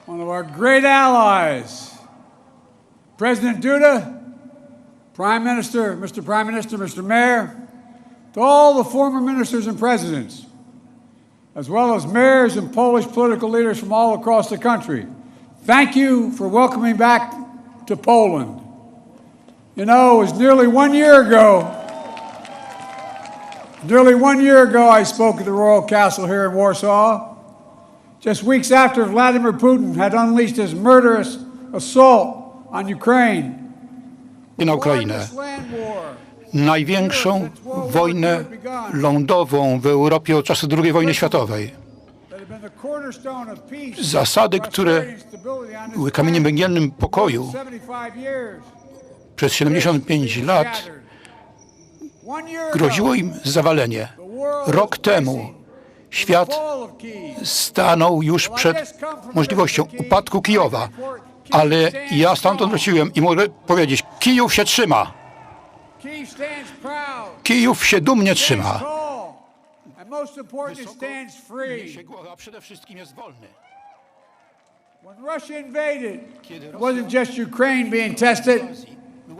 one of our great allies, President Duda, Prime Minister, Mr. Mayor, to all the former ministers and presidents, as well as mayors and Polish political leaders from all across the country. Thank you for welcoming back to Poland. You know, it was nearly 1 year ago I spoke at the Royal Castle here in Warsaw, just weeks after Vladimir Putin had unleashed his murderous assault on Ukraine. Na Ukrainę. Największą wojnę lądową w Europie od czasu II wojny światowej. Zasady, które były kamieniem węgielnym pokoju przez 75 lat, groziło im zawalenie. Rok temu świat stanął już przed możliwością upadku Kijowa, ale ja stamtąd wróciłem i mogę powiedzieć, Kijów się trzyma. Kijów się dumnie trzyma. Wysoko niesie głowę, a przede wszystkim jest wolny. When Russia invaded, it wasn't just Ukraine being tested.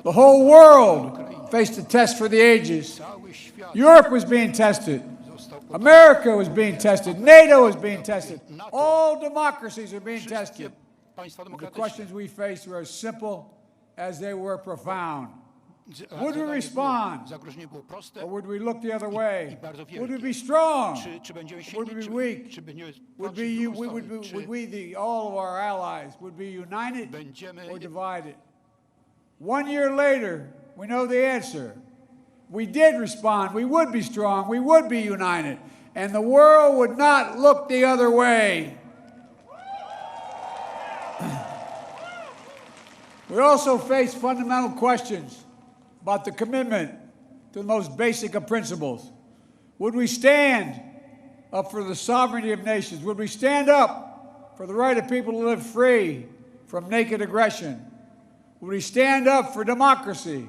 The whole world faced a test for the ages. Europe was being tested. America was being tested. NATO was being tested. All democracies are being tested. The questions we faced were as simple as they were profound. Would we respond? Or would we look the other way? Would we be strong? Would we be weak? Would we, all of our allies, would be united or divided? 1 year later, we know the answer. We did respond. We would be strong. We would be united. And the world would not look the other way. We also face fundamental questions about the commitment to the most basic of principles. Would we stand up for the sovereignty of nations? Would we stand up for the right of people to live free from naked aggression? Would we stand up for democracy?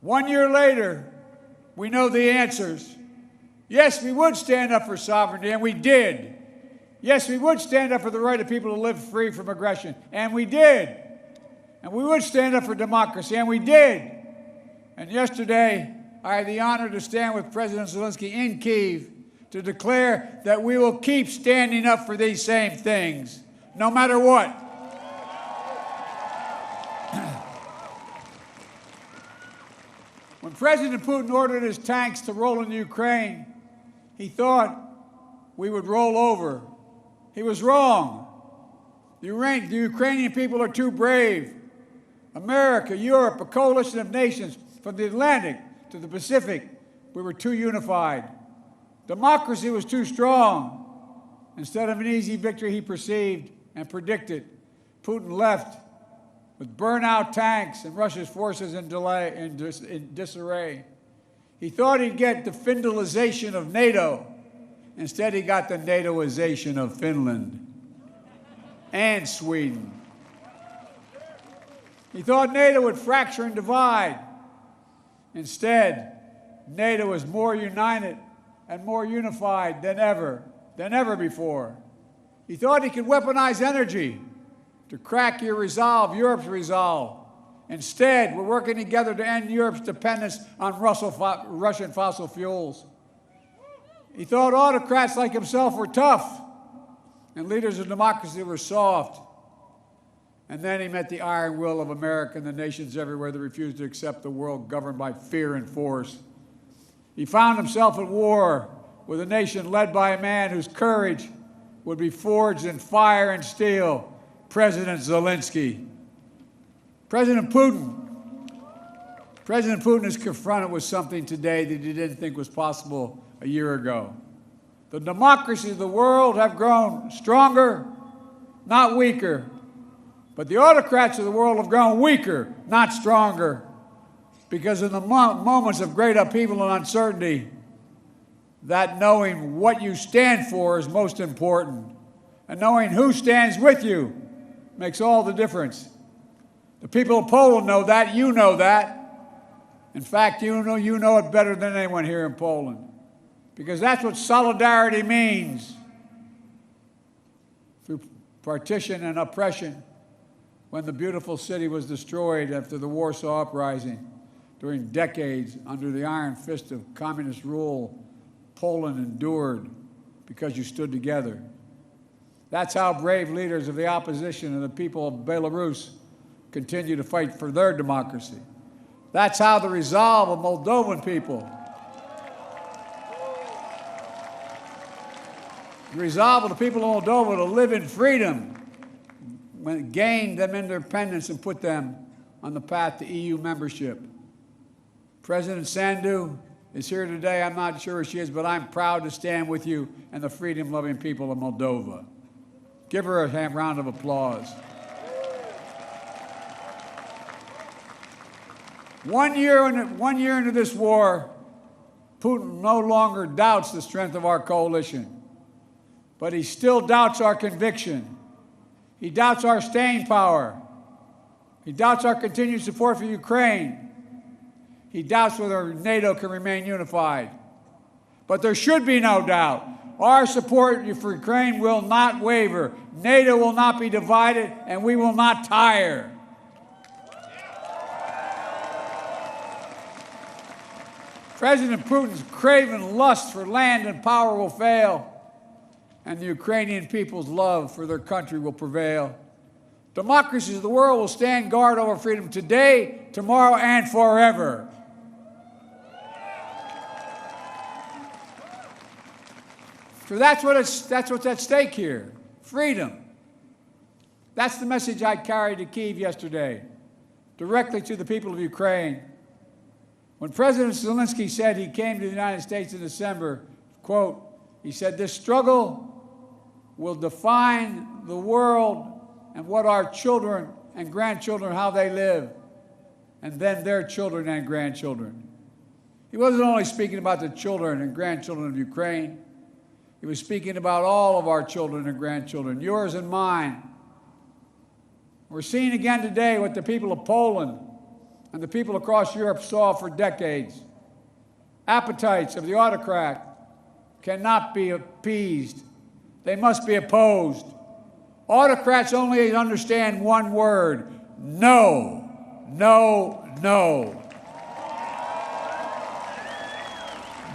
1 year later, we know the answers. Yes, we would stand up for sovereignty, and we did. Yes, we would stand up for the right of people to live free from aggression, and we did. And we would stand up for democracy, and we did. And yesterday, I had the honor to stand with President Zelensky in Kyiv to declare that we will keep standing up for these same things, no matter what. When President Putin ordered his tanks to roll into Ukraine, he thought we would roll over. He was wrong. The Ukrainian people are too brave. America, Europe, a coalition of nations from the Atlantic to the Pacific, we were too unified. Democracy was too strong. Instead of an easy victory he perceived and predicted, Putin left with burnt-out tanks and Russia's forces in disarray. He thought he'd get the Finlandization of NATO. Instead, he got the NATOization of Finland and Sweden. He thought NATO would fracture and divide. Instead, NATO is more united and more unified than ever before. He thought he could weaponize energy to crack your resolve, Europe's resolve. Instead, we're working together to end Europe's dependence on Russian fossil fuels. He thought autocrats like himself were tough and leaders of democracy were soft. And then he met the iron will of America and the nations everywhere that refused to accept the world governed by fear and force. He found himself at war with a nation led by a man whose courage would be forged in fire and steel, President Zelensky. President Putin is confronted with something today that he didn't think was possible a year ago. The democracies of the world have grown stronger, not weaker. But the autocrats of the world have grown weaker, not stronger. Because in the moments of great upheaval and uncertainty, that knowing what you stand for is most important. And knowing who stands with you makes all the difference. The people of Poland know that. You know that. In fact, you know it better than anyone here in Poland. Because that's what solidarity means. Through partition and oppression, when the beautiful city was destroyed after the Warsaw Uprising, during decades under the iron fist of communist rule, Poland endured because you stood together. That's how brave leaders of the opposition and the people of Belarus continue to fight for their democracy. That's how the resolve of Moldovan people, the resolve of the people of Moldova to live in freedom, when it gained them independence and put them on the path to EU membership. President Sandu is here today. I'm not sure where she is, but I'm proud to stand with you and the freedom-loving people of Moldova. Give her a round of applause. 1 year into this war, Putin no longer doubts the strength of our coalition, but he still doubts our conviction. He doubts our staying power. He doubts our continued support for Ukraine. He doubts whether NATO can remain unified. But there should be no doubt. Our support for Ukraine will not waver. NATO will not be divided, and we will not tire. President Putin's craven lust for land and power will fail, and the Ukrainian people's love for their country will prevail. Democracies of the world will stand guard over freedom today, tomorrow, and forever. So that's what's at stake here, freedom. That's the message I carried to Kyiv yesterday, directly to the people of Ukraine. When President Zelensky said he came to the United States in December, quote, he said, "This struggle will define the world and what our children and grandchildren, how they live, and then their children and grandchildren." He wasn't only speaking about the children and grandchildren of Ukraine. He was speaking about all of our children and grandchildren, yours and mine. We're seeing again today what the people of Poland and the people across Europe saw for decades. Appetites of the autocrat cannot be appeased. They must be opposed. Autocrats only understand one word: no, no, no.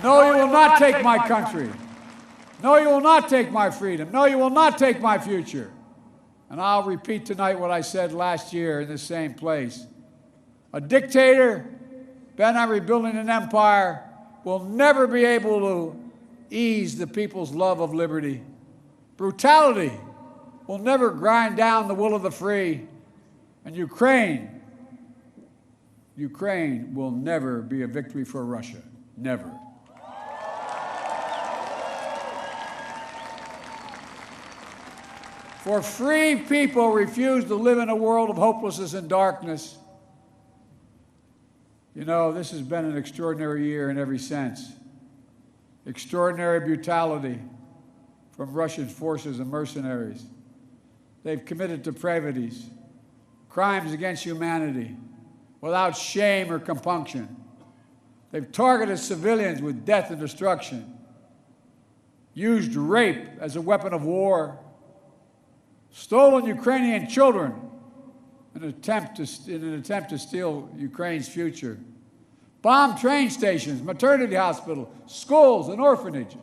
No, you will not take my country. No, you will not take my freedom. No, you will not take my future. And I'll repeat tonight what I said last year in this same place. A dictator bent on rebuilding an empire will never be able to ease the people's love of liberty. Brutality will never grind down the will of the free. And Ukraine will never be a victory for Russia. Never. For free people refuse to live in a world of hopelessness and darkness. You know, this has been an extraordinary year in every sense. Extraordinary brutality from Russian forces and mercenaries. They've committed depravities, crimes against humanity, without shame or compunction. They've targeted civilians with death and destruction, used rape as a weapon of war, stolen Ukrainian children in an attempt to steal Ukraine's future, bombed train stations, maternity hospitals, schools, and orphanages.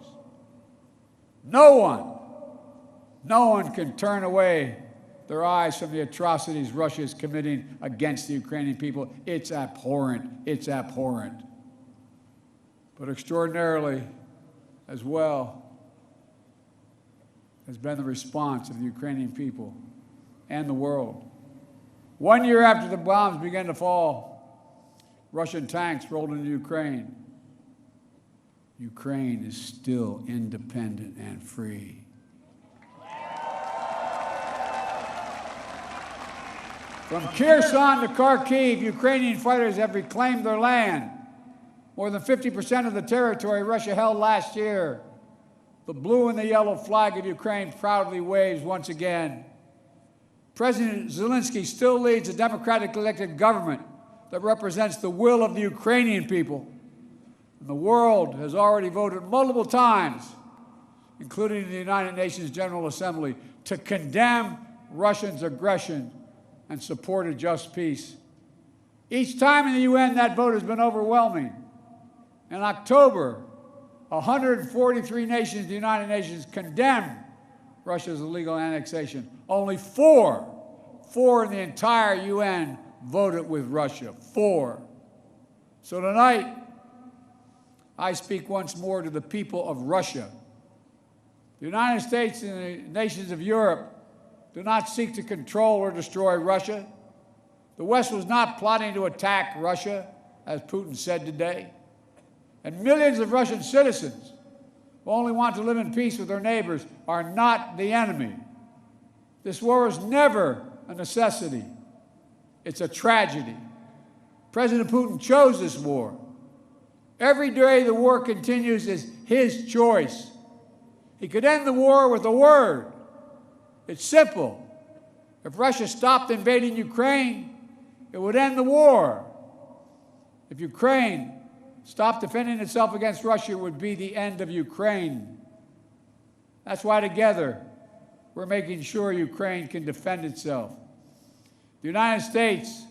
No one can turn away their eyes from the atrocities Russia is committing against the Ukrainian people. It's abhorrent. It's abhorrent. But extraordinarily, as well, has been the response of the Ukrainian people and the world. 1 year after the bombs began to fall, Russian tanks rolled into Ukraine. Ukraine is still independent and free. From Kherson to Kharkiv, Ukrainian fighters have reclaimed their land. More than 50% of the territory Russia held last year. The blue and the yellow flag of Ukraine proudly waves once again. President Zelensky still leads a democratically elected government that represents the will of the Ukrainian people. And the world has already voted multiple times, including the United Nations General Assembly, to condemn Russia's aggression and support a just peace. Each time in the UN, that vote has been overwhelming. In October, 143 nations of the United Nations condemned Russia's illegal annexation. Only four in the entire UN voted with Russia. 4. So tonight, I speak once more to the people of Russia. The United States and the nations of Europe do not seek to control or destroy Russia. The West was not plotting to attack Russia, as Putin said today. And millions of Russian citizens who only want to live in peace with their neighbors are not the enemy. This war is never a necessity. It's a tragedy. President Putin chose this war. Every day the war continues is his choice. He could end the war with a word. It's simple. If Russia stopped invading Ukraine, it would end the war. If Ukraine stopped defending itself against Russia, it would be the end of Ukraine. That's why together we're making sure Ukraine can defend itself. The United States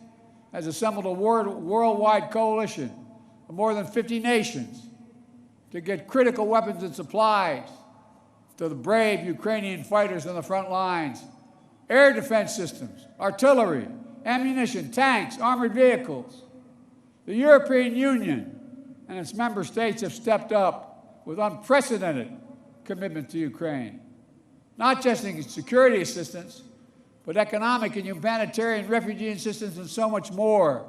has assembled a worldwide coalition of more than 50 nations to get critical weapons and supplies to the brave Ukrainian fighters on the front lines, air defense systems, artillery, ammunition, tanks, armored vehicles. The European Union and its member states have stepped up with unprecedented commitment to Ukraine, not just in security assistance, but economic and humanitarian refugee assistance and so much more.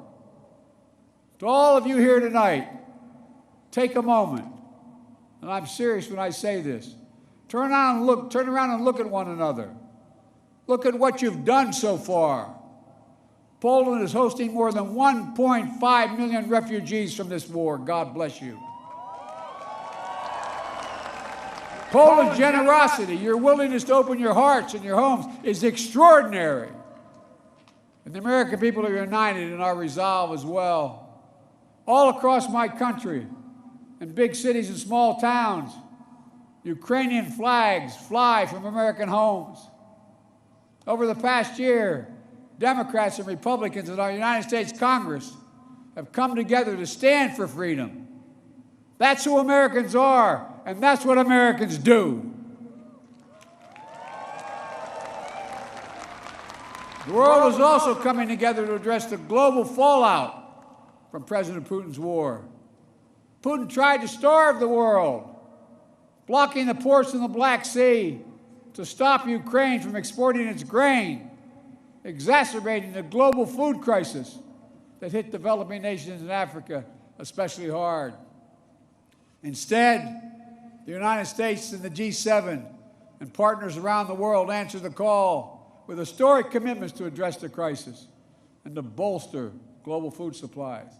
To all of you here tonight, take a moment, and I'm serious when I say this. Turn around and look at one another. Look at what you've done so far. Poland is hosting more than 1.5 million refugees from this war. God bless you. Poland's generosity, your willingness to open your hearts and your homes is extraordinary. And the American people are united in our resolve as well. All across my country, in big cities and small towns, Ukrainian flags fly from American homes. Over the past year, Democrats and Republicans in our United States Congress have come together to stand for freedom. That's who Americans are, and that's what Americans do. The world is also coming together to address the global fallout from President Putin's war. Putin tried to starve the world, blocking the ports in the Black Sea to stop Ukraine from exporting its grain, exacerbating the global food crisis that hit developing nations in Africa especially hard. Instead, the United States and the G7 and partners around the world answered the call with historic commitments to address the crisis and to bolster global food supplies.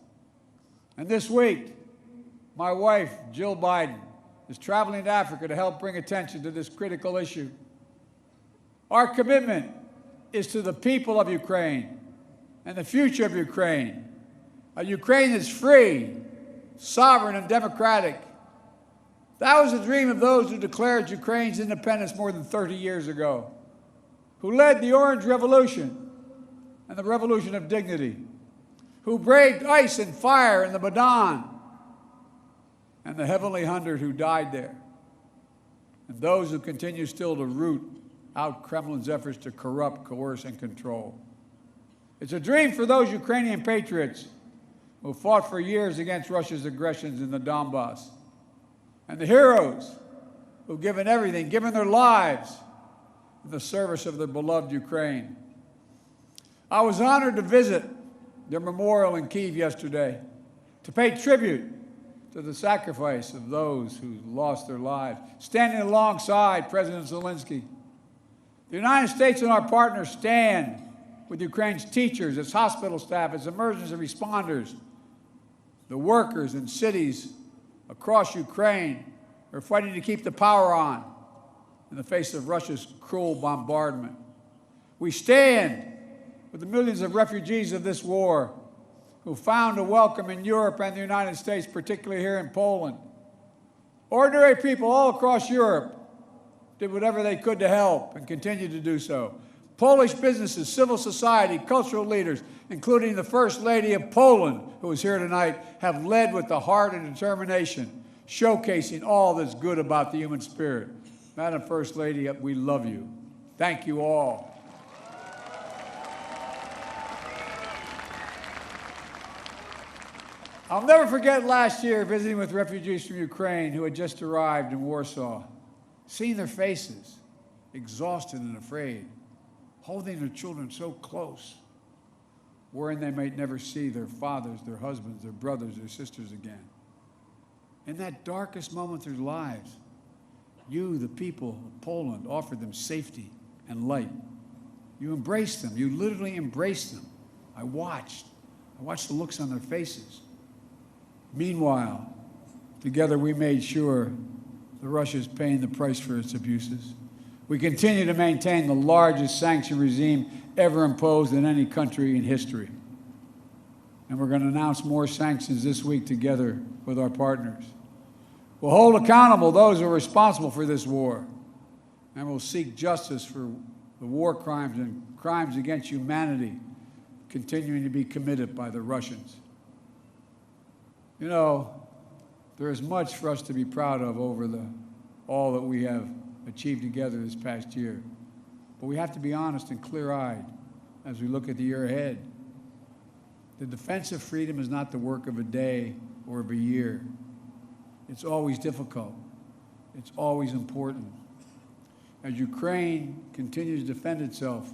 And this week, my wife, Jill Biden, is traveling to Africa to help bring attention to this critical issue. Our commitment is to the people of Ukraine and the future of Ukraine. A Ukraine that's free, sovereign, and democratic. That was the dream of those who declared Ukraine's independence more than 30 years ago, who led the Orange Revolution and the Revolution of Dignity, who braved ice and fire in the Maidan, and the Heavenly Hundred who died there, and those who continue still to root out Kremlin's efforts to corrupt, coerce, and control. It's a dream for those Ukrainian patriots who fought for years against Russia's aggressions in the Donbass, and the heroes who've given everything, given their lives in the service of their beloved Ukraine. I was honored to visit their memorial in Kyiv yesterday, to pay tribute to the sacrifice of those who lost their lives, standing alongside President Zelensky. The United States and our partners stand with Ukraine's teachers, its hospital staff, its emergency responders, the workers in cities across Ukraine who are fighting to keep the power on in the face of Russia's cruel bombardment. We stand with the millions of refugees of this war who found a welcome in Europe and the United States, particularly here in Poland. Ordinary people all across Europe did whatever they could to help and continue to do so. Polish businesses, civil society, cultural leaders, including the First Lady of Poland, who is here tonight, have led with the heart and determination, showcasing all that's good about the human spirit. Madam First Lady, we love you. Thank you all. I'll never forget last year visiting with refugees from Ukraine who had just arrived in Warsaw, seeing their faces, exhausted and afraid, holding their children so close, worrying they might never see their fathers, their husbands, their brothers, their sisters again. In that darkest moment of their lives, you, the people of Poland, offered them safety and light. You embraced them. You literally embraced them. I watched the looks on their faces. Meanwhile, together we made sure that Russia is paying the price for its abuses. We continue to maintain the largest sanction regime ever imposed in any country in history. And we're going to announce more sanctions this week together with our partners. We'll hold accountable those who are responsible for this war, and we'll seek justice for the war crimes and crimes against humanity continuing to be committed by the Russians. You know, there is much for us to be proud of over all that we have achieved together this past year. But we have to be honest and clear-eyed as we look at the year ahead. The defense of freedom is not the work of a day or of a year. It's always difficult. It's always important. As Ukraine continues to defend itself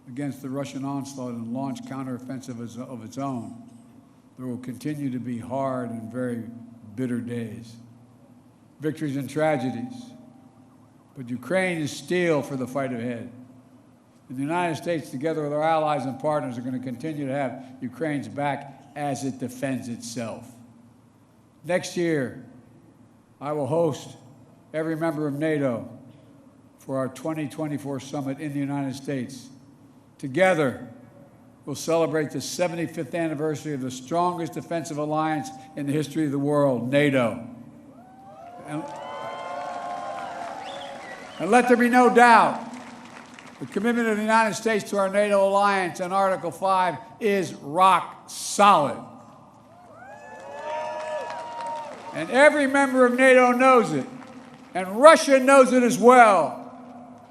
against the Russian onslaught and launch counteroffensive of its own, there will continue to be hard and very bitter days, victories and tragedies. But Ukraine is steel for the fight ahead. And the United States, together with our allies and partners, are going to continue to have Ukraine's back as it defends itself. Next year, I will host every member of NATO for our 2024 summit in the United States. Together, we'll celebrate the 75th anniversary of the strongest defensive alliance in the history of the world, NATO. And let there be no doubt, the commitment of the United States to our NATO alliance and Article 5 is rock solid. And every member of NATO knows it, and Russia knows it as well.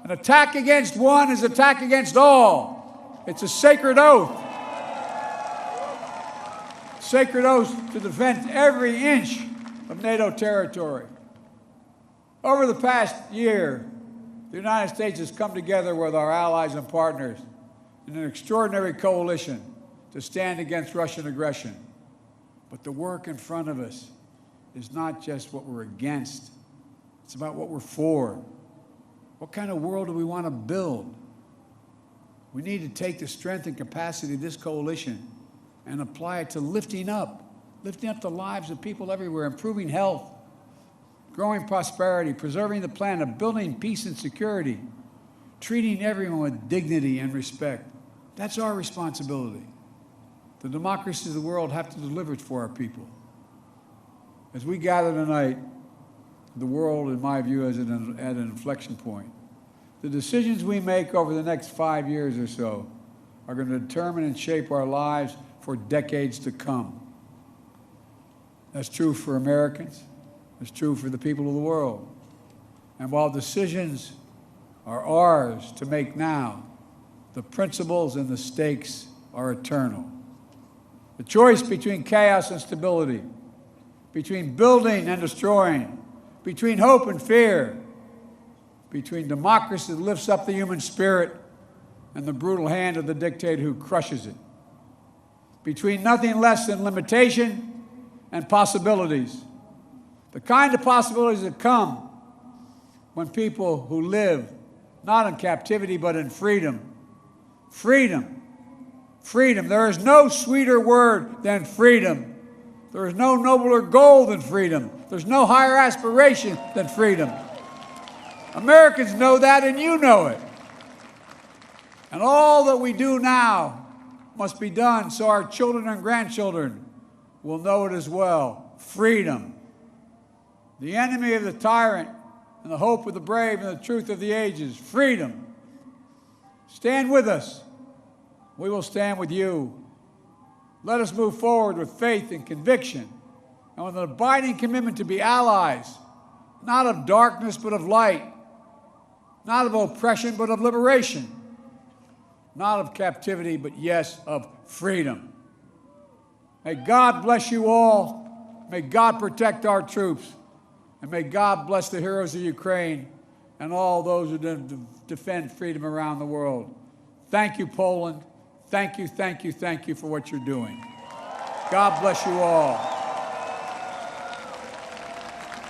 An attack against one is an attack against all. It's a sacred oath. Sacred oath to defend every inch of NATO territory. Over the past year, the United States has come together with our allies and partners in an extraordinary coalition to stand against Russian aggression. But the work in front of us is not just what we're against. It's about what we're for. What kind of world do we want to build? We need to take the strength and capacity of this coalition and apply it to lifting up the lives of people everywhere, improving health, growing prosperity, preserving the planet, building peace and security, treating everyone with dignity and respect. That's our responsibility. The democracies of the world have to deliver it for our people. As we gather tonight, the world, in my view, is at an inflection point. The decisions we make over the next 5 years or so are going to determine and shape our lives for decades to come. That's true for Americans. It's true for the people of the world. And while decisions are ours to make now, the principles and the stakes are eternal. The choice between chaos and stability, between building and destroying, between hope and fear, between democracy that lifts up the human spirit and the brutal hand of the dictator who crushes it, between nothing less than limitation and possibilities. The kind of possibilities that come when people who live not in captivity but in freedom. Freedom. Freedom. There is no sweeter word than freedom. There is no nobler goal than freedom. There's no higher aspiration than freedom. Americans know that, and you know it. And all that we do now must be done so our children and grandchildren will know it as well. Freedom. The enemy of the tyrant and the hope of the brave and the truth of the ages, freedom. Stand with us. We will stand with you. Let us move forward with faith and conviction and with an abiding commitment to be allies, not of darkness but of light, not of oppression but of liberation, not of captivity but, yes, of freedom. May God bless you all. May God protect our troops. And may God bless the heroes of Ukraine and all those who defend freedom around the world. Thank you, Poland. Thank you, thank you, thank you for what you're doing. God bless you all.